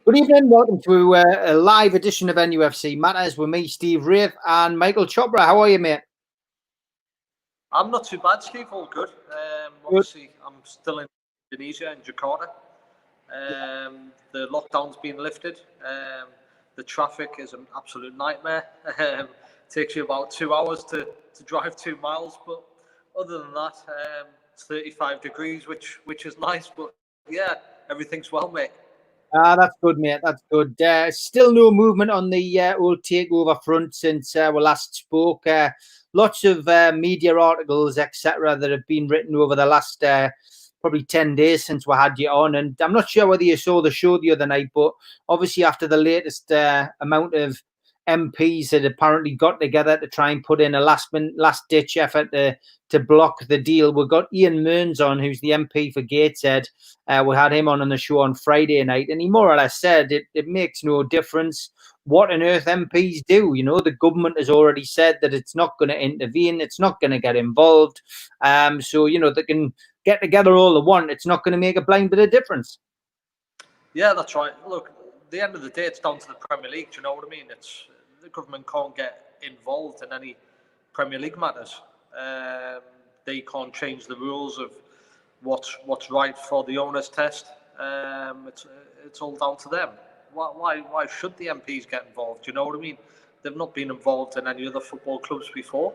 Good evening, welcome to a live edition of NUFC Matters with me, Steve Wraith, and Michael Chopra. How are you, mate? I'm not too bad, Steve. All good. Obviously, I'm still in Indonesia, in Jakarta. The lockdown's been lifted. The traffic is an absolute nightmare. Takes you about 2 hours to drive 2 miles, but other than that, it's 35 degrees, which is nice. But yeah, everything's well, mate. That's good, mate. That's good. Still no movement on the old takeover front since we last spoke. Lots of media articles, etc., that have been written over the last probably 10 days since we had you on. And I'm not sure whether you saw the show the other night, but obviously after the latest amount of MPs had apparently got together to try and put in a last-ditch effort to block the deal. We've got Ian Mearns on, who's the MP for Gateshead. We had him on the show on Friday night, and he more or less said it makes no difference what on earth MPs do. You know, the government has already said that it's not going to intervene, it's not going to get involved. So, you know, they can get together all they want. It's not going to make a blind bit of difference. Yeah, that's right. Look, at the end of the day, it's down to the Premier League. Do you know what I mean? The government can't get involved in any Premier League matters. They can't change the rules of what's right for the owners' test. It's all down to them. Why should the MPs get involved? Do you know what I mean? They've not been involved in any other football clubs before,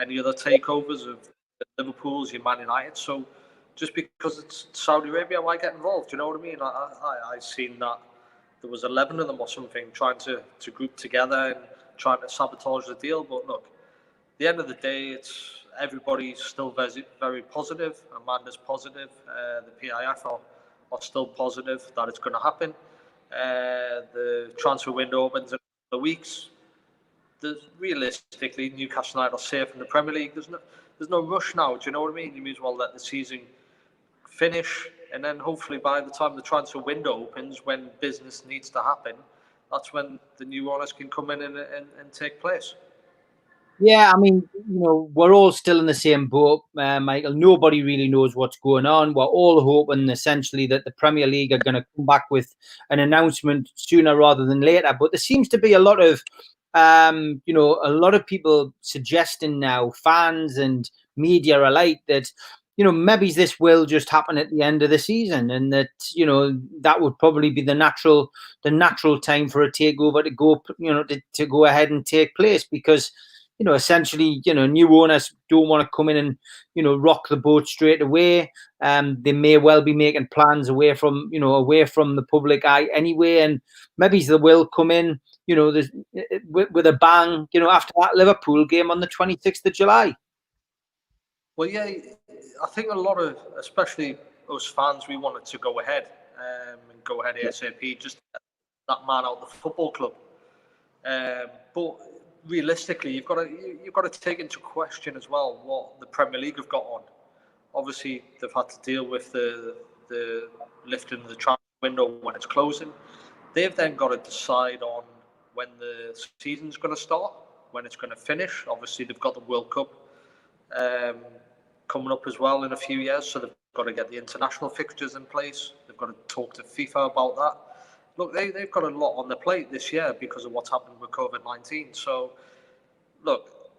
any other takeovers of Liverpool's, your Man United. So just because it's Saudi Arabia, why get involved? Do you know what I mean? I seen that there was 11 of them or something trying to group together and trying to sabotage the deal. But look, at the end of the day, everybody's still very positive. Amanda's positive. The PIF are still positive that it's going to happen. The transfer window opens in a couple of weeks. Realistically, Newcastle United are safe in the Premier League. There's no rush now. Do you know what I mean? You may as well let the season finish, and then hopefully by the time the transfer window opens, when business needs to happen, that's when the new owners can come in and take place. Yeah, I mean, you know, we're all still in the same boat, Michael. Nobody really knows what's going on. We're all hoping, essentially, that the Premier League are going to come back with an announcement sooner rather than later. But there seems to be a lot of, you know, a lot of people suggesting now, fans and media alike, that, you know, maybe this will just happen at the end of the season, and that, you know, that would probably be the natural time for a takeover to go, you know, to go ahead and take place, because, you know, essentially, you know, new owners don't want to come in and, you know, rock the boat straight away. They may well be making plans away from the public eye anyway, and maybe they will come in, you know, with a bang, you know, after that Liverpool game on the 26th of July. Well, yeah, I think a lot of, especially us fans, we wanted to go ahead and go ahead ASAP, just to get that man out of the football club. But realistically, you've got to take into question as well what the Premier League have got on. Obviously, they've had to deal with the lifting of the transfer window when it's closing. They've then got to decide on when the season's going to start, when it's going to finish. Obviously, they've got the World Cup coming up as well in a few years, so they've got to get the international fixtures in place. They've got to talk to FIFA about that. Look, they've got a lot on their plate this year because of what's happened with COVID-19. So, look,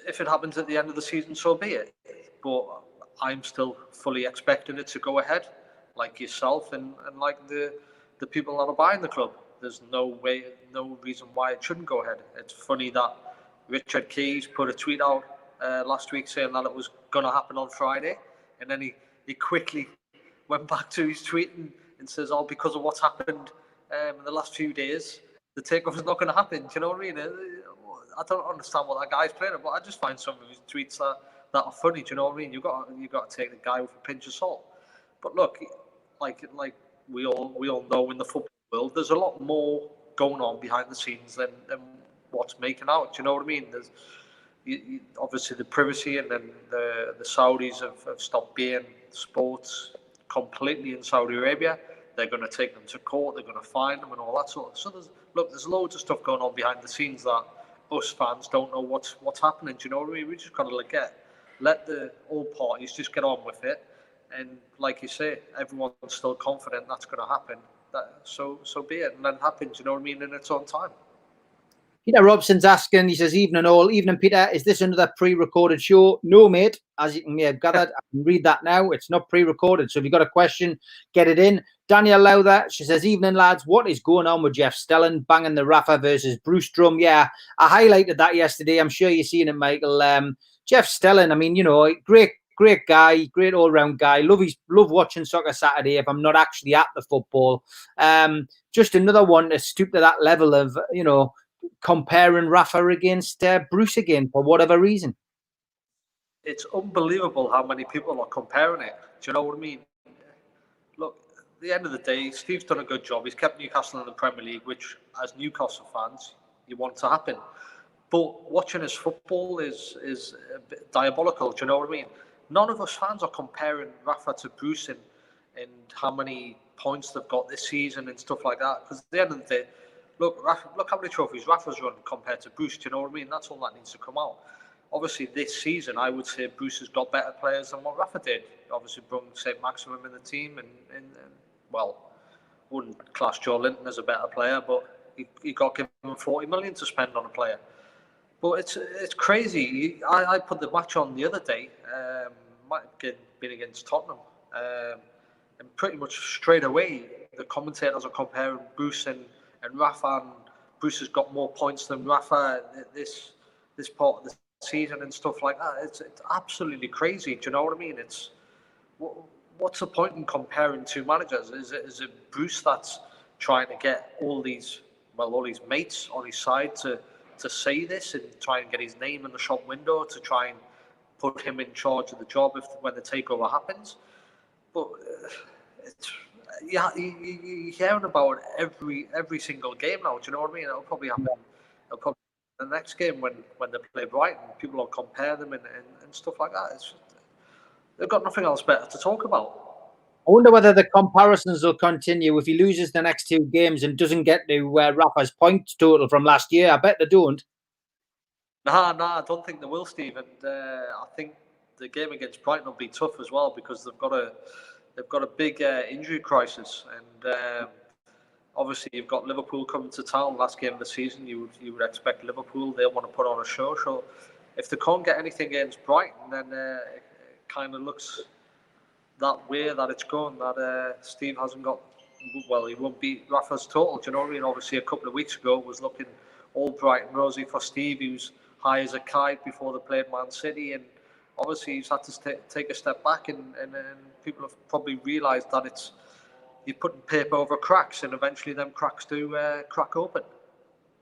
if it happens at the end of the season, so be it. But I'm still fully expecting it to go ahead, like yourself and like the people that are buying the club. There's no reason why it shouldn't go ahead. It's funny that Richard Keys put a tweet out last week saying that it was going to happen on Friday, and then he quickly went back to his tweet and says, "Oh, because of what's happened in the last few days, the takeover is not going to happen." Do you know what I mean? I don't understand what that guy's playing at, but I just find some of his tweets that are funny. Do you know what I mean? You got to take the guy with a pinch of salt. But look, like we all know in the football world, there's a lot more going on behind the scenes than what's making out. Do you know what I mean? There's obviously the privacy, and then the Saudis have stopped being sports completely in Saudi Arabia. They're going to take them to court. They're going to fine them and all that sort of. So there's loads of stuff going on behind the scenes that us fans don't know what's happening. Do you know what I mean? We just got to let the all parties just get on with it. And like you say, everyone's still confident that's going to happen. so be it, and then it happens. You know what I mean? In its own time. Peter Robson's asking, he says, evening all. Evening, Peter. Is this another pre-recorded show? No, mate. As you may have gathered, I can read that now. It's not pre-recorded. So if you've got a question, get it in. Danielle Lowther, she says, evening, lads. What is going on with Jeff Stelling banging the Rafa versus Bruce drum? Yeah, I highlighted that yesterday. I'm sure you've seen it, Michael. Jeff Stelling, I mean, you know, great guy, great all-round guy. Love watching Soccer Saturday if I'm not actually at the football. Just another one to stoop to that level of, you know, comparing Rafa against Bruce again for whatever reason. It's unbelievable how many people are comparing it. Do you know what I mean? Look, at the end of the day, Steve's done a good job. He's kept Newcastle in the Premier League, which, as Newcastle fans, you want to happen. But watching his football is a bit diabolical. Do you know what I mean? None of us fans are comparing Rafa to Bruce and how many points they've got this season and stuff like that. Because at the end of the day, look how many trophies Rafa's won compared to Bruce. Do you know what I mean? That's all that needs to come out. Obviously, this season, I would say Bruce has got better players than what Rafa did. Obviously, brought St. Maximum in the team, and well, wouldn't class Joe Linton as a better player, but he got given 40 million to spend on a player. But it's crazy. I put the match on the other day, might have been against Tottenham, and pretty much straight away the commentators are comparing Bruce and Rafa, and Bruce has got more points than Rafa this part of the season and stuff like that. It's absolutely crazy. Do you know what I mean? It's what's the point in comparing two managers? Is it Bruce that's trying to get all these mates on his side to say this and try and get his name in the shop window to try and put him in charge of the job when the takeover happens? But you're hearing about it every single game now. Do you know what I mean? It'll probably happen. It'll probably the next game when they play Brighton, people will compare them and stuff like that. They've got nothing else better to talk about. I wonder whether the comparisons will continue if he loses the next two games and doesn't get to Rafa's points total from last year. I bet they don't. Nah, I don't think they will, Steve. And I think the game against Brighton will be tough as well because they've got a big injury crisis, and obviously you've got Liverpool coming to town last game of the season. You would expect Liverpool, they'll want to put on a show. So if they can't get anything against Brighton, then it kind of looks that way that it's going, that Steve hasn't got, well, he won't beat Rafa's total. Do you know what I mean? Obviously a couple of weeks ago it was looking all bright and rosy for Steve. He was high as a kite before they played Man City, and obviously he's had to take a step back, and people have probably realised that you're putting paper over cracks, and eventually them cracks do crack open.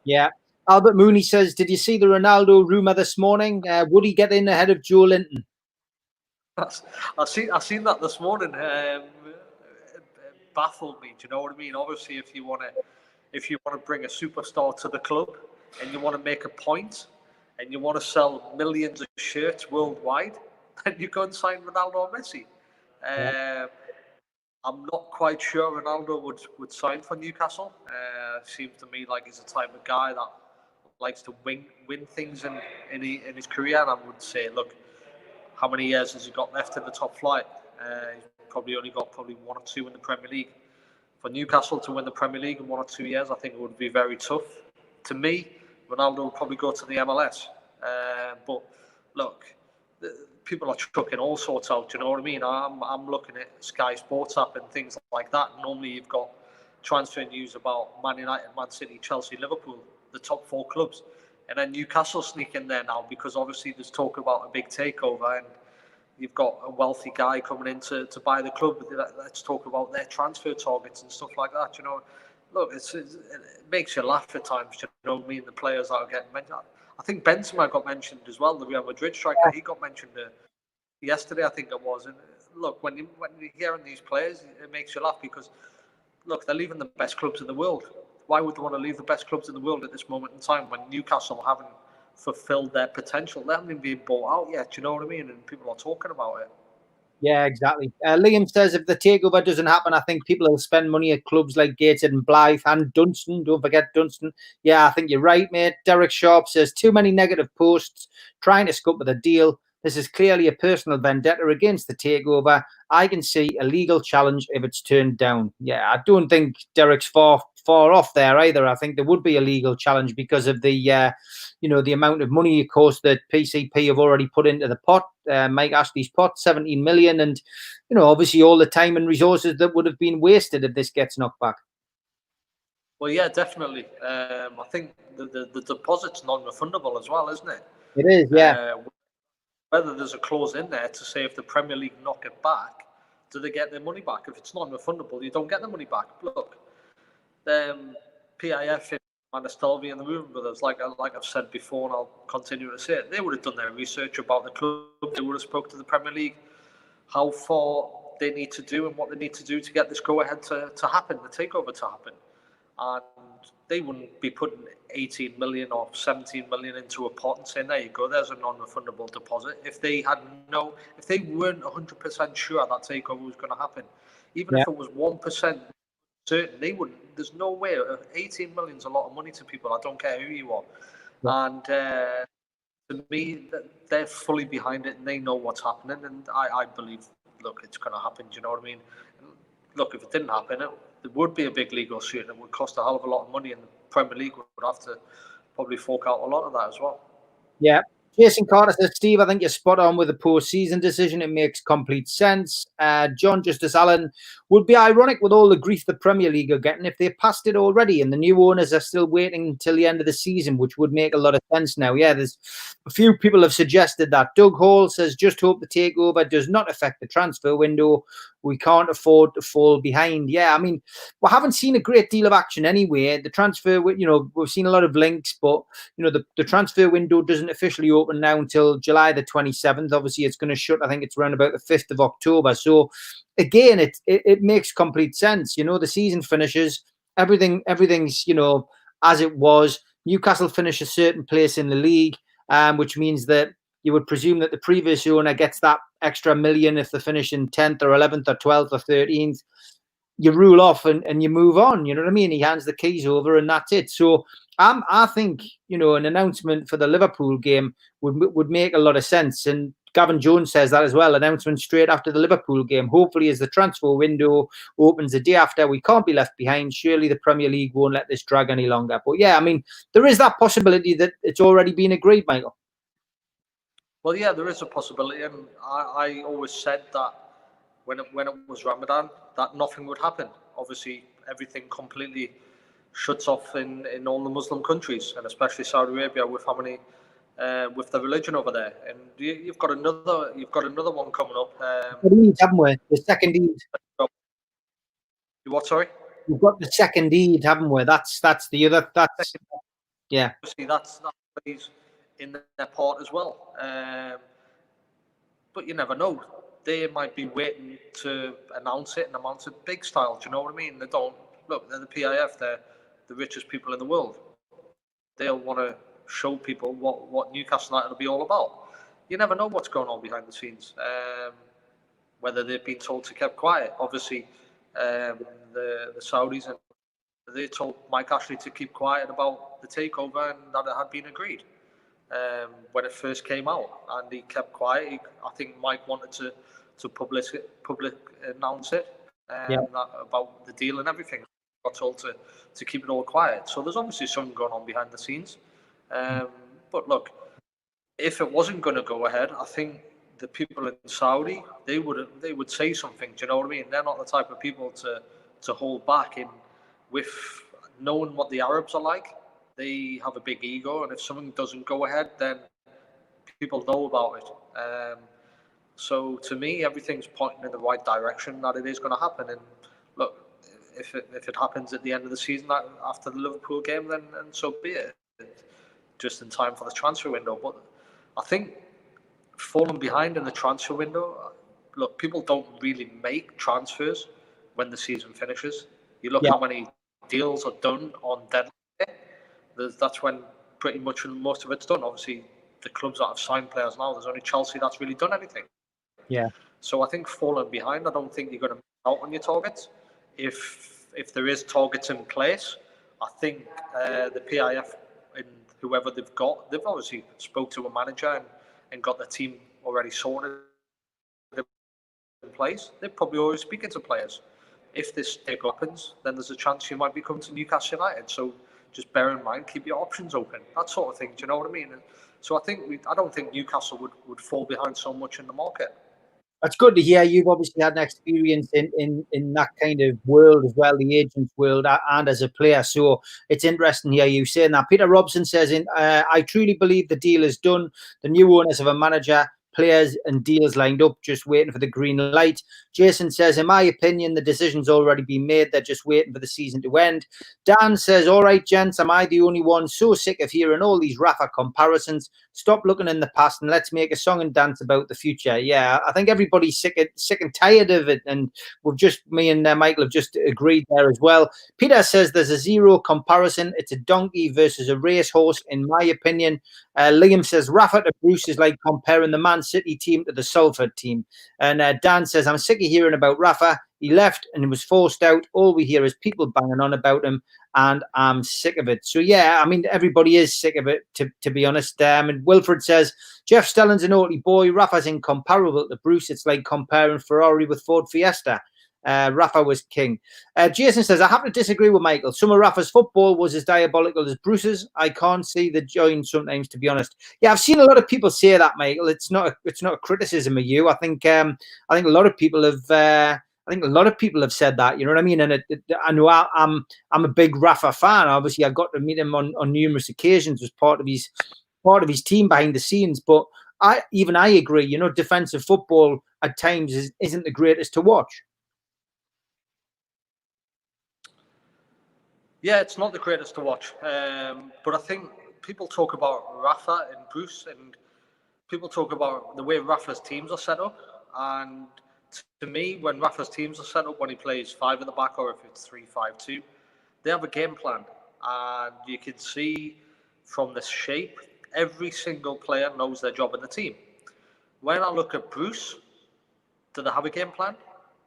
Yeah. Albert Mooney says, did you see the Ronaldo rumour this morning? Would he get in ahead of Joe Linton? I seen that this morning. It baffled me. Do you know what I mean? Obviously, if you want to bring a superstar to the club and you want to make a point and you want to sell millions of shirts worldwide, then you go and sign Ronaldo or Messi. I'm not quite sure Ronaldo would sign for Newcastle. Seems to me like he's the type of guy that likes to win things in his career. And I would say, look, how many years has he got left in the top flight? He's probably only got 1 or 2 in the Premier League. For Newcastle to win the Premier League in 1 or 2 years, I think it would be very tough. To me, Ronaldo would probably go to the MLS. But look, people are chucking all sorts out. Do you know what I mean? I'm looking at Sky Sports app and things like that. Normally, you've got transfer news about Man United, Man City, Chelsea, Liverpool, the top 4 clubs. And then Newcastle sneak in there now because obviously there's talk about a big takeover and you've got a wealthy guy coming in to buy the club. Let's talk about their transfer targets and stuff like that. You know, look, it makes you laugh at times. You know what I mean? The players that are getting mentioned. I think Benzema got mentioned as well, the Real Madrid striker. He got mentioned yesterday, I think it was. And look, when you're hearing these players, it makes you laugh because, look, they're leaving the best clubs in the world. Why would they want to leave the best clubs in the world at this moment in time when Newcastle haven't fulfilled their potential? They haven't even been bought out yet, do you know what I mean? And people are talking about it. Yeah, exactly. Liam says if the takeover doesn't happen, I think people will spend money at clubs like Gateshead and Blythe and Dunstan. Don't forget Dunstan. Yeah, I think you're right, mate. Derek Sharp says too many negative posts trying to scup with a deal. This is clearly a personal vendetta against the takeover. I can see a legal challenge if it's turned down. Yeah, I don't think Derek's far off there either. I think there would be a legal challenge because of the the amount of money, of course, that PCP have already put into the pot, Mike Ashley's pot, 17 million, and obviously all the time and resources that would have been wasted if this gets knocked back. Well, yeah, definitely. I think the deposit's non-refundable as well, isn't it? It is, yeah. Whether there's a clause in there to say if the Premier League knock it back, do they get their money back? If it's non-refundable, you don't get the money back. Look, PIF and Stelvey in the room with us, like I've said before, and I'll continue to say it, they would have done their research about the club. They would have spoke to the Premier League, how far they need to do and what they need to do to get this go-ahead to happen, the takeover to happen. And they wouldn't be putting 18 million or 17 million into a pot and saying, there you go, there's a non-refundable deposit. If they weren't 100% sure that takeover was going to happen, even if it was 1% certain, they wouldn't. There's no way. 18 million is a lot of money to people. I don't care who you are. And to me, they're fully behind it and they know what's happening. And I believe, look, it's going to happen. Do you know what I mean? Look, if it didn't happen, it would be a big legal suit and it would cost a hell of a lot of money, and the Premier League would have to probably fork out a lot of that as well. Yeah. Jason Carter says, Steve, I think you're spot on with the post-season decision. It makes complete sense. John Justice Allen, would be ironic with all the grief the Premier League are getting if they passed it already and the new owners are still waiting until the end of the season, which would make a lot of sense now. Yeah, there's a few people have suggested that. Doug Hall says, just hope the takeover does not affect the transfer window. We can't afford to fall behind. Yeah, I mean, we haven't seen a great deal of action anyway. The transfer, we've seen a lot of links, but, the transfer window doesn't officially open now until July the 27th. Obviously, it's going to shut, I think it's around about the 5th of October. So, again, it makes complete sense. The season finishes, everything's, as it was. Newcastle finish a certain place in the league, which means that you would presume that the previous owner gets that extra million if they finish in 10th or 11th or 12th or 13th. You rule off and you move on. You know what I mean? He hands the keys over and that's it. So I think, an announcement for the Liverpool game would make a lot of sense. And Gavin Jones says that as well, announcement straight after the Liverpool game. Hopefully, as the transfer window opens the day after, we can't be left behind. Surely the Premier League won't let this drag any longer. But yeah, I mean, there is that possibility that it's already been agreed, Michael. Well, yeah, there is a possibility. And I always said that when it was Ramadan, that nothing would happen. Obviously, everything completely shuts off in all the Muslim countries, and especially Saudi Arabia with how many with the religion over there. And you've got another one coming up. Haven't we? The second Eid. What? Sorry. We've got the second Eid, haven't we? That's the other. That's yeah. Obviously, that's in their part as well. But you never know. They might be waiting to announce it and announce it big style. Do you know what I mean? They don't look. They're the PIF. They're the richest people in the world. They'll want to show people what Newcastle United will be all about. You never know what's going on behind the scenes. Whether they've been told to keep quiet. Obviously, the Saudis, and they told Mike Ashley to keep quiet about the takeover and that it had been agreed when it first came out, and he kept quiet. I think Mike wanted to public announce it about the deal and everything. Got told to keep it all quiet. So there's obviously something going on behind the scenes. But look, if it wasn't going to go ahead, I think the people in Saudi, they would say something. Do you know what I mean? They're not the type of people to hold back. In with knowing what the Arabs are like, they have a big ego, and if something doesn't go ahead, then people know about it. So to me, everything's pointing in the right direction that it is going to happen. And look, if it happens at the end of the season after the Liverpool game, then so be it. Just in time for the transfer window. But I think falling behind in the transfer window, look, people don't really make transfers when the season finishes. You look how many deals are done on deadline day. That's when pretty much most of it's done. Obviously, the clubs that have signed players now, there's only Chelsea that's really done anything. Yeah. So I think falling behind, I don't think you're going to miss out on your targets. If there is targets in place, I think the PIF and whoever they've obviously spoke to a manager and got the team already sorted in place, they're probably already speaking to players. If this takeover happens, then there's a chance you might be coming to Newcastle United. So just bear in mind, keep your options open, that sort of thing. Do you know what I mean? And so I don't think Newcastle would fall behind so much in the market. That's good to hear. You've obviously had an experience in that kind of world as well, the agents world, and as a player. So it's interesting to hear you saying that. Peter Robson says, I truly believe the deal is done. The new owners have a manager, players and deals lined up, just waiting for the green light. Jason says, in my opinion, the decision's already been made. They're just waiting for the season to end. Dan says, all right, gents, am I the only one so sick of hearing all these Rafa comparisons? Stop looking in the past and let's make a song and dance about the future. Yeah, I think everybody's sick and tired of it. And me and Michael have just agreed there as well. Peter says there's a zero comparison. It's a donkey versus a racehorse, in my opinion. Liam says Rafa to Bruce is like comparing the Man City team to the Salford team. And Dan says, I'm sick of hearing about Rafa. He left and he was forced out. All we hear is people banging on about him, and I'm sick of it. So, yeah, I mean, everybody is sick of it, to be honest. And Wilfred says, Jeff Stelling's a naughty boy. Rafa's incomparable to Bruce. It's like comparing Ferrari with Ford Fiesta. Rafa was king. Jason says, I have to disagree with Michael. Some of Rafa's football was as diabolical as Bruce's. I can't see the join sometimes, to be honest. Yeah, I've seen a lot of people say that, Michael. It's not a criticism of you. I think a lot of people have. Said that. You know what I mean? And I know I'm a big Rafa fan. Obviously, I got to meet him on numerous occasions as part of his team behind the scenes. But I agree. You know, defensive football at times isn't the greatest to watch. Yeah, it's not the greatest to watch. But I think people talk about Rafa and Bruce, and people talk about the way Rafa's teams are set up. And to me, when Rafa's teams are set up, when he plays 5 at the back or if it's 3-5-2, they have a game plan. And you can see from the shape, every single player knows their job in the team. When I look at Bruce, do they have a game plan?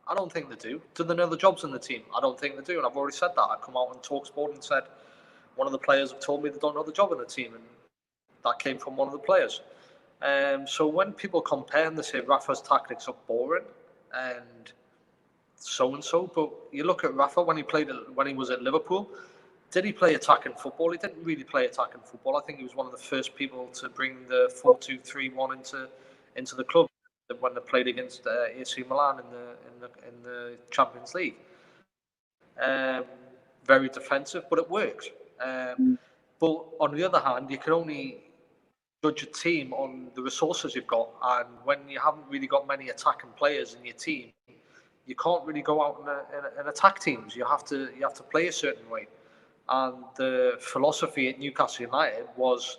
I don't think they do. Do they know the jobs in the team? I don't think they do. And I've already said that. I come out on TalkSport and said one of the players have told me they don't know the job in the team. And that came from one of the players. So when people compare and they say Rafa's tactics are boring and so, but you look at Rafa when he was at Liverpool, did he play attacking football? He didn't really play attacking football. I think he was one of the first people to bring the 4-2-3-1 into the club when they played against AC Milan in the Champions League. Very defensive, but it worked. But on the other hand, you can only judge a team on the resources you've got, and when you haven't really got many attacking players in your team, you can't really go out and attack teams. You have to play a certain way. And the philosophy at Newcastle United was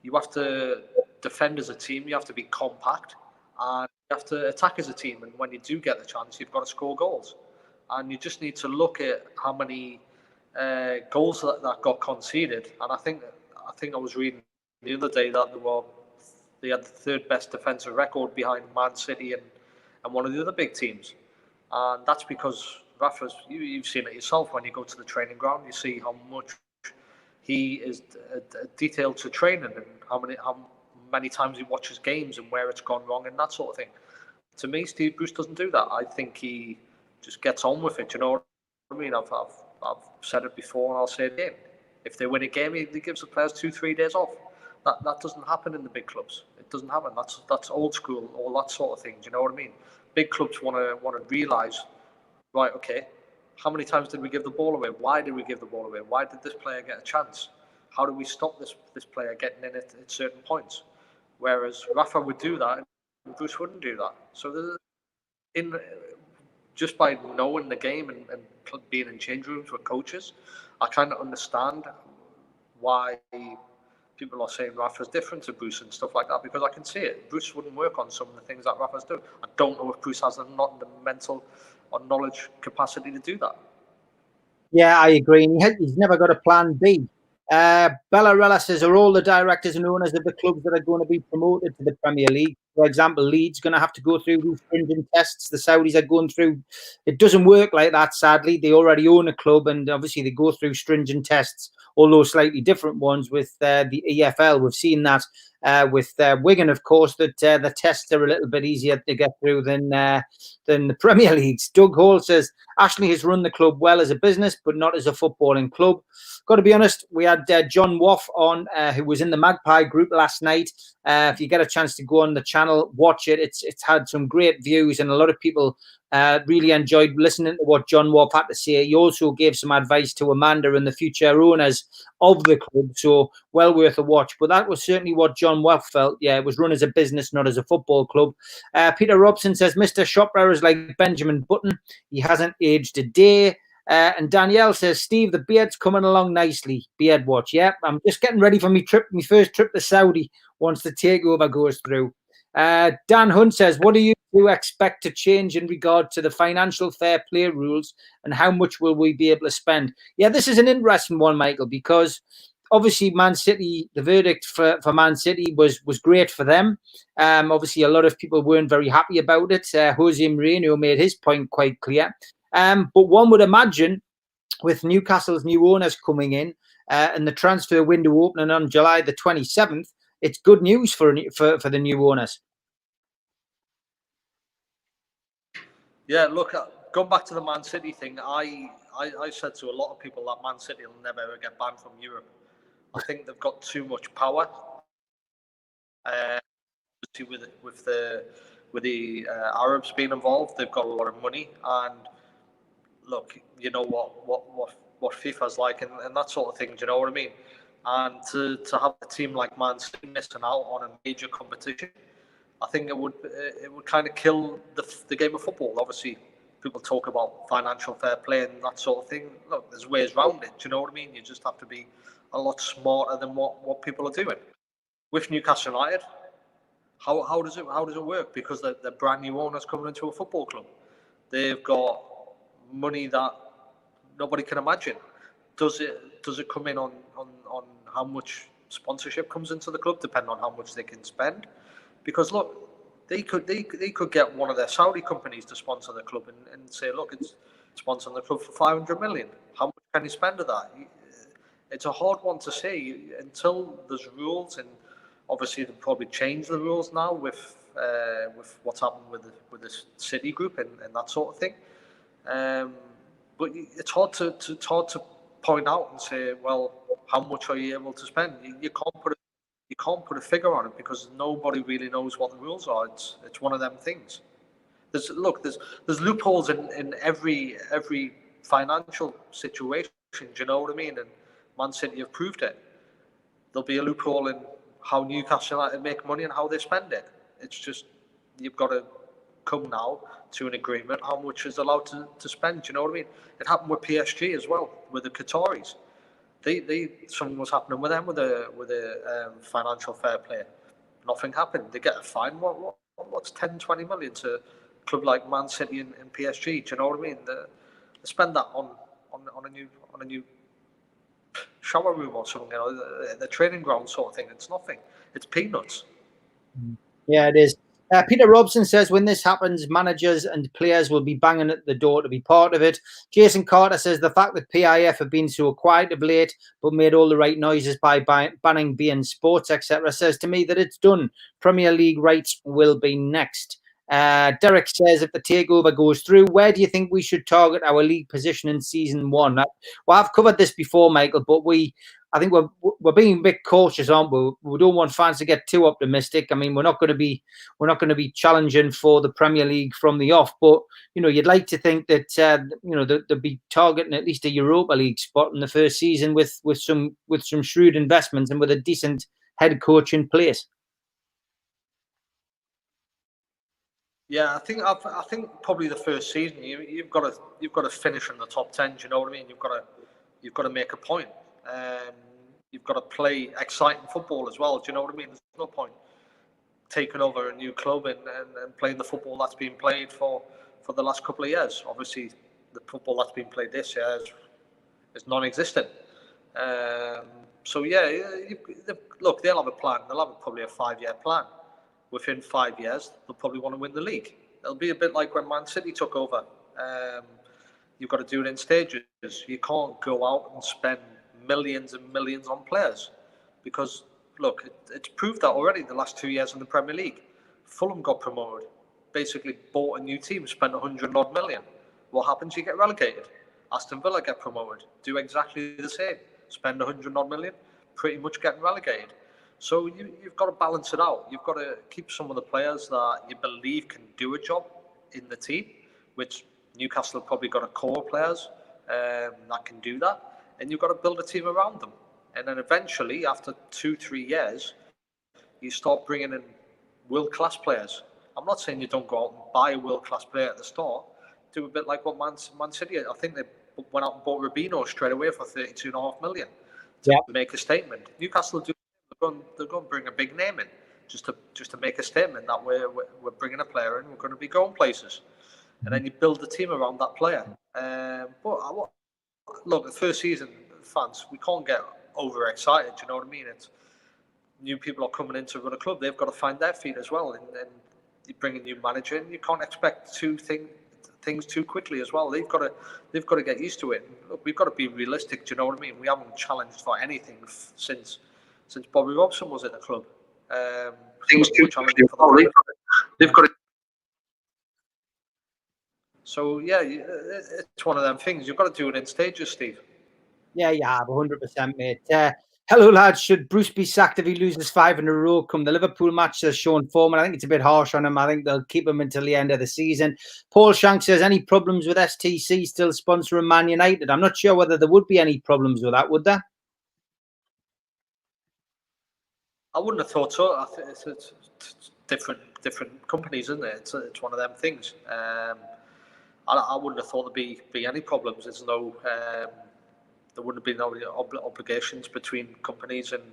you have to defend as a team, you have to be compact, and you have to attack as a team. And when you do get the chance, you've got to score goals. And you just need to look at how many goals that got conceded. And I think I was reading the other day that they had the 3rd best defensive record behind Man City and one of the other big teams. And that's because Rafa's, you've seen it yourself when you go to the training ground, you see how much he is detailed to training and how many times he watches games and where it's gone wrong and that sort of thing. To me, Steve Bruce doesn't do that. I think he just gets on with it. You know what I mean? I've said it before and I'll say it again. If they win a game, he gives the players 2-3 days off. That doesn't happen in the big clubs. It doesn't happen. That's old school, all that sort of thing. Do you know what I mean? Big clubs want to realise, right, okay, how many times did we give the ball away? Why did we give the ball away? Why did this player get a chance? How do we stop this player getting in at certain points? Whereas Rafa would do that and Bruce wouldn't do that. So just by knowing the game and being in change rooms with coaches, I kind of understand why people are saying Rafa's different to Bruce and stuff like that, because I can see it. Bruce wouldn't work on some of the things that Rafa's doing. I don't know if Bruce has the mental or knowledge capacity to do that. Yeah, I agree. And he's never got a plan B. Bellarella says, are all the directors and owners of the clubs that are going to be promoted to the Premier League? For example, Leeds going to have to go through these stringent tests the Saudis are going through. It doesn't work like that, sadly. They already own a club and obviously they go through stringent tests, although slightly different ones with the EFL. We've seen that. with Wigan, of course, that the tests are a little bit easier to get through than the Premier Leagues. Doug Hall says Ashley has run the club well as a business, but not as a footballing club. Got to be honest, we had John Waff on, who was in the Magpie group last night. If you get a chance to go on the channel, watch it. It's had some great views, and a lot of people really enjoyed listening to what John Waff had to say. He also gave some advice to Amanda and the future owners of the club, so well worth a watch. But that was certainly what John Waff felt. Yeah, it was run as a business, not as a football club. Peter Robson says Mr. Chopra is like Benjamin Button. He hasn't aged a day. And Danielle says, Steve, the beard's coming along nicely. Beard watch. Yeah, I'm just getting ready for my first trip to Saudi once the takeover goes through. Dan Hunt says, what do you expect to change in regard to the financial fair play rules, and how much will we be able to spend? Yeah, this is an interesting one, Michael, because obviously Man City, the verdict for Man City was great for them. Obviously, a lot of people weren't very happy about it. Jose Mourinho made his point quite clear. But one would imagine with Newcastle's new owners coming in and the transfer window opening on July the 27th, it's good news for the new owners. Yeah, look, going back to the Man City thing, I said to a lot of people that Man City will never ever get banned from Europe. I think they've got too much power. With the Arabs being involved, they've got a lot of money, and look, you know what FIFA's like and that sort of thing. Do you know what I mean? And to have a team like Man City missing out on a major competition, I think it would kind of kill the game of football. Obviously, people talk about financial fair play and that sort of thing. Look, there's ways around it. Do you know what I mean? You just have to be a lot smarter than what people are doing. With Newcastle United, how does it work? Because they're brand new owners coming into a football club. They've got money that nobody can imagine. Does it come in on how much sponsorship comes into the club, depending on how much they can spend? Because look, they could get one of their Saudi companies to sponsor the club and say, look, it's sponsoring the club for 500 million. How much can you spend of that? It's a hard one to say until there's rules, and obviously they'll probably change the rules now with what's happened with the City Group and that sort of thing. But it's hard to point out and say, well, how much are you able to spend? You can't put a figure on it because nobody really knows what the rules are. It's one of them things. There's loopholes in every financial situation. Do you know what I mean? And Man City have proved it. There'll be a loophole in how Newcastle United make money and how they spend it. It's just you've got to come now to an agreement how much is allowed to spend. Do you know what I mean? It happened with PSG as well, with the Qataris. Something was happening with them with the financial fair play. Nothing happened. They get a fine. What's 10, 20 million to a club like Man City and PSG? Do you know what I mean? They spend that on a new shower room or something, you know, the training ground sort of thing. It's nothing. It's peanuts. Yeah, it is. Peter Robson says when this happens, managers and players will be banging at the door to be part of it. Jason Carter says the fact that PIF have been so quiet of late but made all the right noises by banning beIN Sports, etc., says to me that it's done. Premier League rights will be next. Derek says if the takeover goes through, where do you think we should target our league position in season one? Well, I've covered this before, Michael, but I think we're being a bit cautious, aren't we? We don't want fans to get too optimistic. I mean, we're not going to be challenging for the Premier League from the off, but you know, you'd like to think that they'll be targeting at least a Europa League spot in the first season with some shrewd investments and with a decent head coach in place. Yeah, I think probably the first season you've got to finish in the top 10. Do you know what I mean? You've got to make a point. You've got to play exciting football as well. Do you know what I mean? There's no point taking over a new club and playing the football that's been played for the last couple of years. Obviously, the football that's been played this year is non-existent. So yeah, look, they'll have a plan. They'll have probably a 5-year plan. Within 5 years, they'll probably want to win the league. It'll be a bit like when Man City took over. You've got to do it in stages. You can't go out and spend millions and millions on players because look, it's proved that already the last 2 years in the Premier League. Fulham got promoted, basically bought a new team, spent 100 odd million. What happens? You get relegated. Aston Villa get promoted, do exactly the same, spend 100 odd million, pretty much getting relegated. So you've got to balance it out. You've got to keep some of the players that you believe can do a job in the team, which Newcastle have probably got a core of players that can do that, and you've got to build a team around them. And then eventually, after 2-3 years, you start bringing in world-class players. I'm not saying you don't go out and buy a world-class player at the start. Do a bit like what Man City, I think they went out and bought Rubino straight away for 32.5 million to make a statement. Newcastle do. They're going to bring a big name in just to make a statement that we're bringing a player in. We're going to be going places, and then you build the team around that player. But look, the first season, fans, we can't get overexcited. You know what I mean? It's new people are coming in to run a club. They've got to find their feet as well, and you bring a new manager in. You can't expect things too quickly as well. They've got to get used to it. Look, we've got to be realistic. Do you know what I mean? We haven't challenged for anything since Bobby Robson was at the club. Things too challenging for the they've got to. So yeah, it's one of them things. You've got to do it in stages, Steve. Yeah, you have 100%, mate. Hello, lads. Should Bruce be sacked if he loses 5 in a row? Come the Liverpool match, they're showing form, and I think it's a bit harsh on him. I think they'll keep him until the end of the season. Paul Shank says, any problems with STC still sponsoring Man United? I'm not sure whether there would be any problems with that, would there? I wouldn't have thought so. I think it's different companies, isn't it? It's one of them things. I wouldn't have thought there'd be any problems. There's no, there wouldn't have been no obligations between companies, and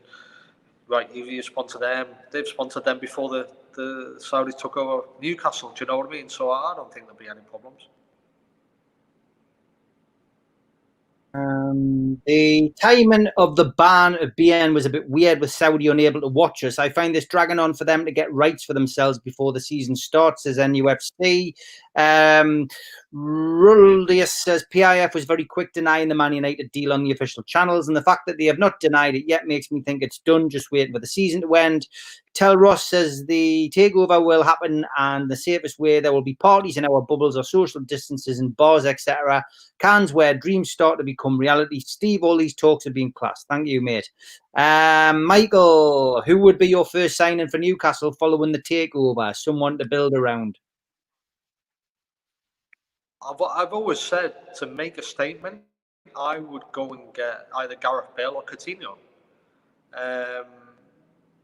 right, you sponsor them. They've sponsored them before the Saudis took over Newcastle. Do you know what I mean? So I don't think there'll be any problems. The timing of the ban of BN was a bit weird with Saudi unable to watch us. I find this dragging on for them to get rights for themselves before the season starts, says NUFC. Ruldius says PIF was very quick denying the Man United deal on the official channels, and the fact that they have not denied it yet makes me think it's done, just waiting for the season to end. Tel Ross says the takeover will happen, and the safest way, there will be parties in our bubbles or social distances in bars, etc. Cans where dreams start to become reality. Steve, all these talks have been class. Thank you, mate. Michael, who would be your first signing for Newcastle following the takeover? Someone to build around. I've always said, to make a statement, I would go and get either Gareth Bale or Coutinho.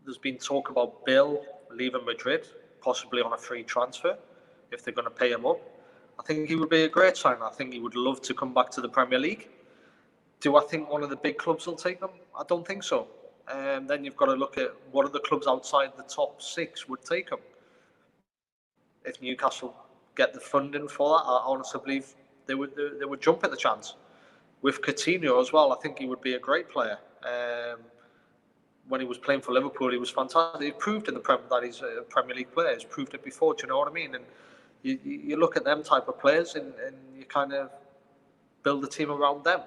There's been talk about Bale leaving Madrid, possibly on a free transfer, if they're going to pay him up. I think he would be a great sign. I think he would love to come back to the Premier League. Do I think one of the big clubs will take him? I don't think so. Then you've got to look at what other clubs outside the top 6 would take him. If Newcastle get the funding for that, I honestly believe they would jump at the chance. With Coutinho as well, I think he would be a great player. When he was playing for Liverpool, he was fantastic. He proved in the Premier that he's a Premier League player. He's proved it before. Do you know what I mean? And you look at them type of players, and you kind of build a team around them.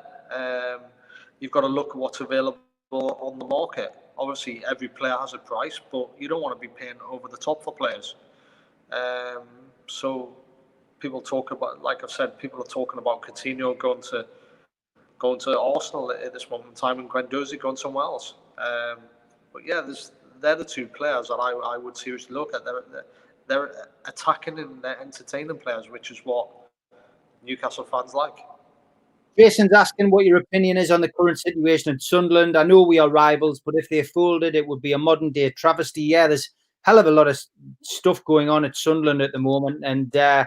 You've got to look at what's available on the market. Obviously, every player has a price, but you don't want to be paying over the top for players. So people talk about, like I've said, people are talking about Coutinho going to Arsenal at this moment in time, and Guendouzi going somewhere else. But yeah, they're the 2 players that I would seriously look at. They're attacking and they're entertaining players, which is what Newcastle fans like. Jason's asking what your opinion is on the current situation at Sunderland. I know we are rivals, but if they folded, it would be a modern day travesty. Yeah, there's hell of a lot of stuff going on at Sunderland at the moment, and they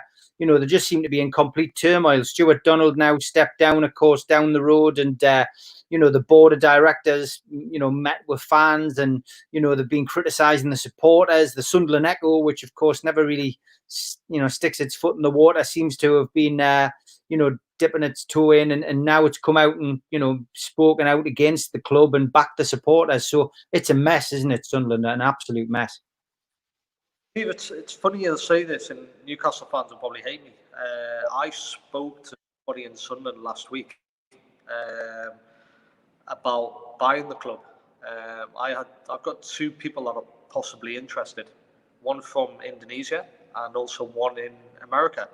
just seem to be in complete turmoil. Stuart Donald now stepped down, of course, down the road, and the board of directors, met with fans, and they've been criticising the supporters. The Sunderland Echo, which of course never really, sticks its foot in the water, seems to have been, dipping its toe in, and now it's come out and spoken out against the club and backed the supporters. So it's a mess, isn't it, Sunderland? An absolute mess. It's funny you'll say this, and Newcastle fans will probably hate me. I spoke to somebody in Sunderland last week about buying the club. I've got two people that are possibly interested, one from Indonesia and also one in America.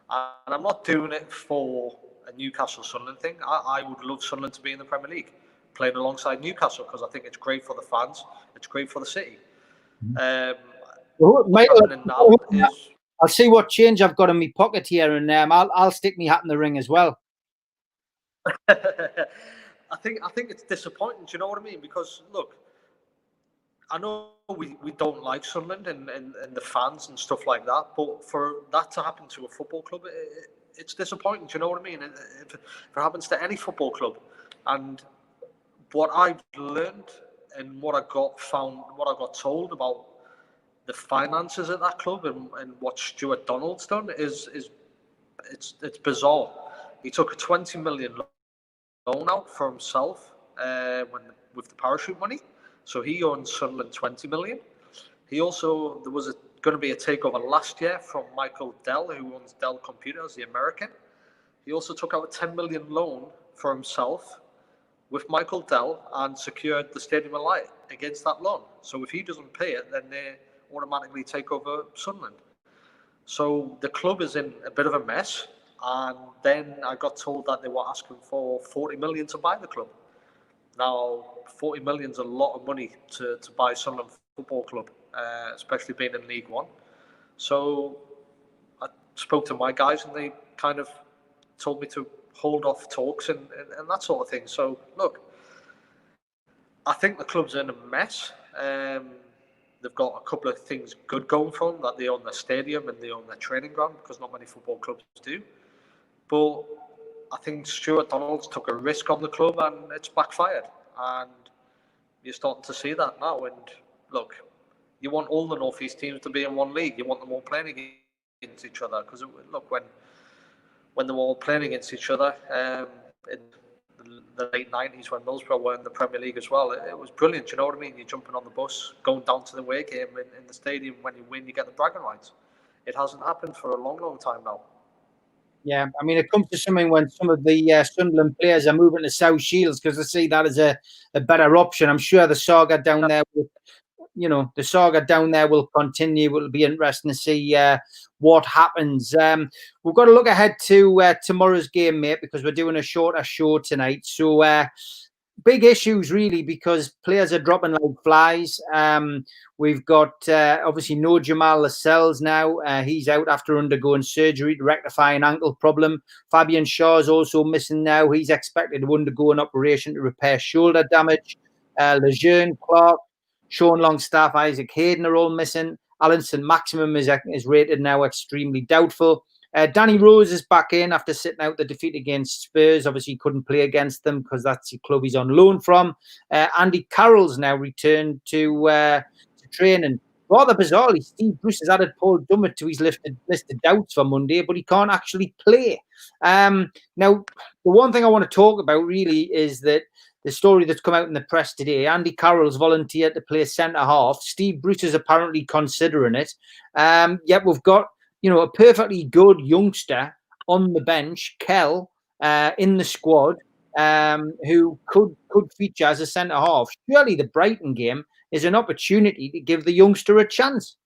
And I'm not doing it for a Newcastle Sunderland thing. I would love Sunderland to be in the Premier League, playing alongside Newcastle, because I think it's great for the fans, it's great for the city. What's happening now is, I'll see what change I've got in my pocket here, and I'll stick my hat in the ring as well. I think it's disappointing. Do you know what I mean? Because look, I know we don't like Sunderland and the fans and stuff like that, but for that to happen to a football club, it's disappointing. Do you know what I mean? If it happens to any football club, and what I've learned and what I got told about the finances at that club and what Stuart Donald's done is it's bizarre. He took a 20 million loan out for himself with the parachute money. So he owns Sunderland 20 million. He also, there was going to be a takeover last year from Michael Dell, who owns Dell Computers, the American. He also took out a 10 million loan for himself with Michael Dell and secured the Stadium of Light against that loan. So if he doesn't pay it, then they automatically take over Sunderland. So the club is in a bit of a mess. And then I got told that they were asking for 40 million to buy the club. Now, 40 million is a lot of money to buy Sunderland Football Club, especially being in League One. So I spoke to my guys and they kind of told me to hold off talks and that sort of thing. So, look, I think the club's in a mess. They've got a couple of things good going for them, that they own their stadium and they own their training ground, because not many football clubs do. But I think Stuart Donald's took a risk on the club and it's backfired. And you're starting to see that now. And look, you want all the North East teams to be in one league. You want them all playing against each other. Because look, when they were all playing against each other in the late 90s, when Middlesbrough were in the Premier League as well, it was brilliant. You know what I mean? You're jumping on the bus, going down to the away game in the stadium. When you win, you get the bragging rights. It hasn't happened for a long, long time now. Yeah, I mean, it comes to something when some of the Sunderland players are moving to South Shields because they see that as a better option. I'm sure the saga down there, will continue. It'll be interesting to see what happens. We've got to look ahead to tomorrow's game, mate, because we're doing a shorter show tonight. So big issues, really, because players are dropping like flies. We've got obviously no Jamal Lascelles now. He's out after undergoing surgery to rectify an ankle problem. Fabian Shaw is also missing now. He's expected to undergo an operation to repair shoulder damage. Lejeune, Clark, Sean Longstaff, Isaac Hayden are all missing. Alan St. Maximum is rated now extremely doubtful. Danny Rose is back in after sitting out the defeat against Spurs. Obviously, he couldn't play against them because that's the club he's on loan from. Andy Carroll's now returned to training. Rather bizarrely, Steve Bruce has added Paul Dummett to his list of doubts for Monday, but he can't actually play. Now, the one thing I want to talk about really is that the story that's come out in the press today, Andy Carroll's volunteered to play centre-half. Steve Bruce is apparently considering it. Yet we've got a perfectly good youngster on the bench, Kell, in the squad, who could feature as a centre-half. Surely the Brighton game is an opportunity to give the youngster a chance.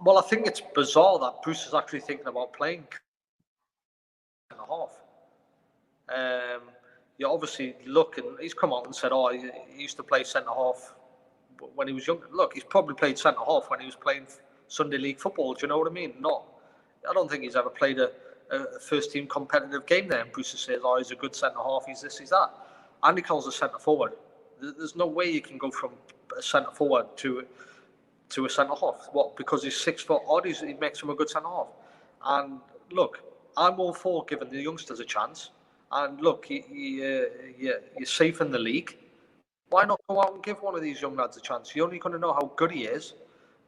Well, I think it's bizarre that Bruce is actually thinking about playing centre-half. You obviously look, and he's come out and said, he used to play centre-half when he was younger. Look, he's probably played centre-half when he was playing Sunday League football. Do you know what I mean? I don't think he's ever played a first-team competitive game there. And Bruce says, he's a good centre-half, he's this, he's that. Andy Carroll's a centre-forward. There's no way you can go from a centre-forward to a centre-half. What? Because he's 6 foot odd, he makes him a good centre-half. And look, I'm all for giving the youngsters a chance. And look, you're safe in the league. Why not go out and give one of these young lads a chance? You're only going to know how good he is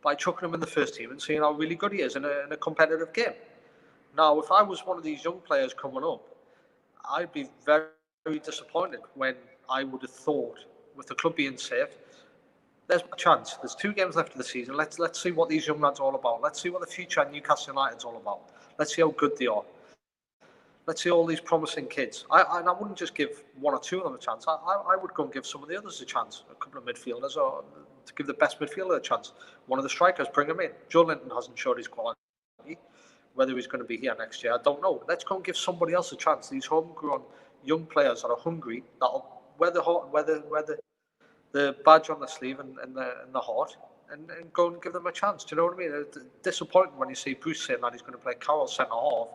by chucking him in the first team and seeing how really good he is in a competitive game. Now, if I was one of these young players coming up, I'd be very, very disappointed when I would have thought, with the club being safe, there's a chance. There's 2 games left of the season. Let's see what these young lads are all about. Let's see what the future of Newcastle United's all about. Let's see how good they are. let's see all these promising kids. And I wouldn't just give one or two of them a chance. I would go and give some of the others a chance, a couple of midfielders, or to give the best midfielder a chance. One of the strikers, bring him in. Joe Linton hasn't showed his quality. Whether he's going to be here next year, I don't know. Let's go and give somebody else a chance. These homegrown young players that are hungry, that'll wear the badge on the sleeve and the heart, and go and give them a chance. Do you know what I mean? It's disappointing when you see Bruce saying that he's going to play Carroll centre half,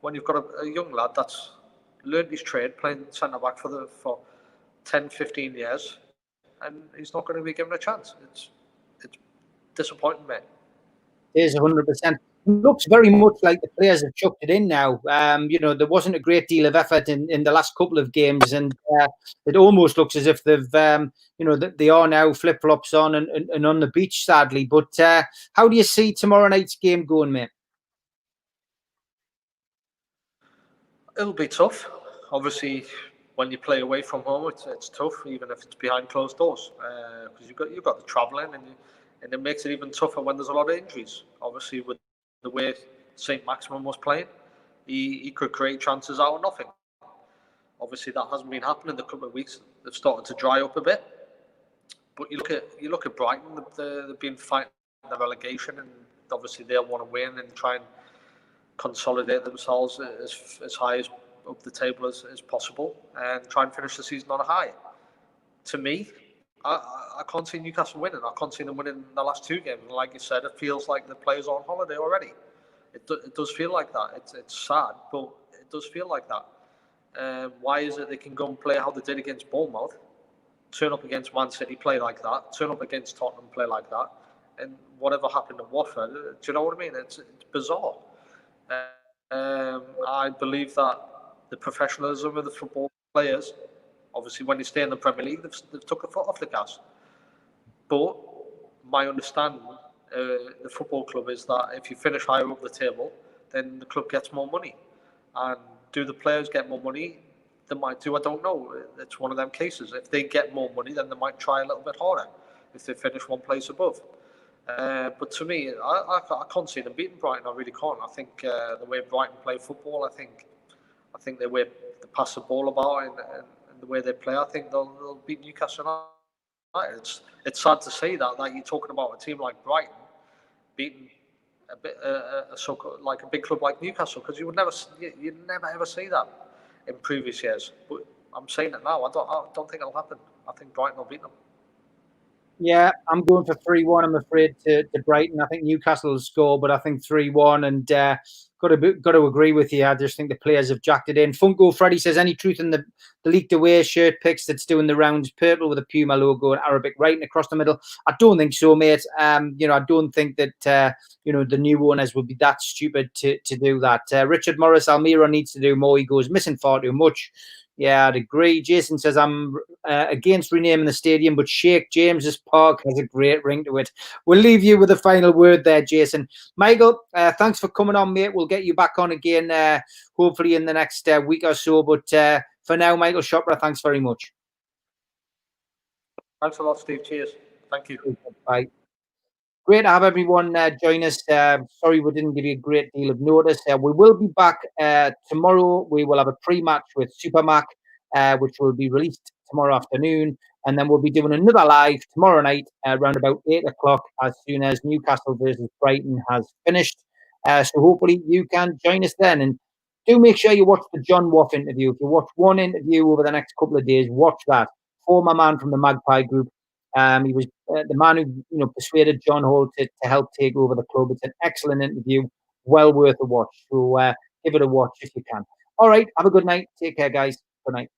when you've got a young lad that's learned his trade playing centre back for 10, 15 years, and he's not going to be given a chance. It's disappointing, mate. It is 100%. Looks very much like the players have chucked it in now. There wasn't a great deal of effort in the last couple of games, and it almost looks as if they've, they are now flip-flops on and on the beach, sadly. But how do you see tomorrow night's game going, mate? It'll be tough. Obviously, when you play away from home, it's tough, even if it's behind closed doors, because you've got the travelling, and it makes it even tougher when there's a lot of injuries. Obviously, with the way St. Maximin was playing, he could create chances out of nothing. Obviously, that hasn't been happening in the couple of weeks. They've started to dry up a bit. But you look at Brighton. They've been fighting the relegation, and obviously they'll want to win and try and consolidate themselves as high as up the table as possible, and try and finish the season on a high. To me, I can't see Newcastle winning. I can't see them winning the last two games. And like you said, it feels like the players are on holiday already. It does feel like that. It's sad, but it does feel like that. Why is it they can go and play how they did against Bournemouth, turn up against Man City, play like that, turn up against Tottenham, play like that, and whatever happened at Watford, do you know what I mean? It's bizarre. I believe that the professionalism of the football players, obviously, when they stay in the Premier League, they've took a foot off the gas. But my understanding, the football club, is that if you finish higher up the table, then the club gets more money. And do the players get more money? They might do, I don't know. It's one of them cases. If they get more money, then they might try a little bit harder if they finish one place above. But to me, I can't see them beating Brighton. I really can't. I think the way Brighton play football, I think the way they pass the ball about and the way they play, I think they'll beat Newcastle United. It's sad to say that you're talking about a team like Brighton beating like a big club like Newcastle, because you'd never ever see that in previous years. But I'm saying it now. I don't think it'll happen. I think Brighton will beat them. Yeah, I'm going for 3-1. I'm afraid to Brighton. I think Newcastle will score, but I think 3-1. And got to agree with you. I just think the players have jacked it in. Funko Freddy says, any truth in the leaked away shirt pics that's doing the rounds, purple with a Puma logo and Arabic writing across the middle? I don't think so, mate. I don't think that the new owners would be that stupid to do that. Richard Morris, Almira needs to do more. He goes missing far too much. Yeah, I'd agree. Jason says, I'm against renaming the stadium, but Sheikh James's Park has a great ring to it. We'll leave you with a final word there, Jason. Michael, thanks for coming on, mate. We'll get you back on again, hopefully in the next week or so. But for now, Michael Chopra, thanks very much. Thanks a lot, Steve. Cheers. Thank you. Bye. Great to have everyone join us. Sorry we didn't give you a great deal of notice. We will be back tomorrow. We will have a pre-match with Supermac, which will be released tomorrow afternoon. And then we'll be doing another live tomorrow night around about 8 o'clock as soon as Newcastle versus Brighton has finished. So hopefully you can join us then. And do make sure you watch the John Waff interview. If you watch one interview over the next couple of days, watch that. Former man from the Magpie Group. He was the man who persuaded John Hall to help take over the club. It's an excellent interview, well worth a watch. So give it a watch if you can. All right, have a good night. Take care, guys. Good night.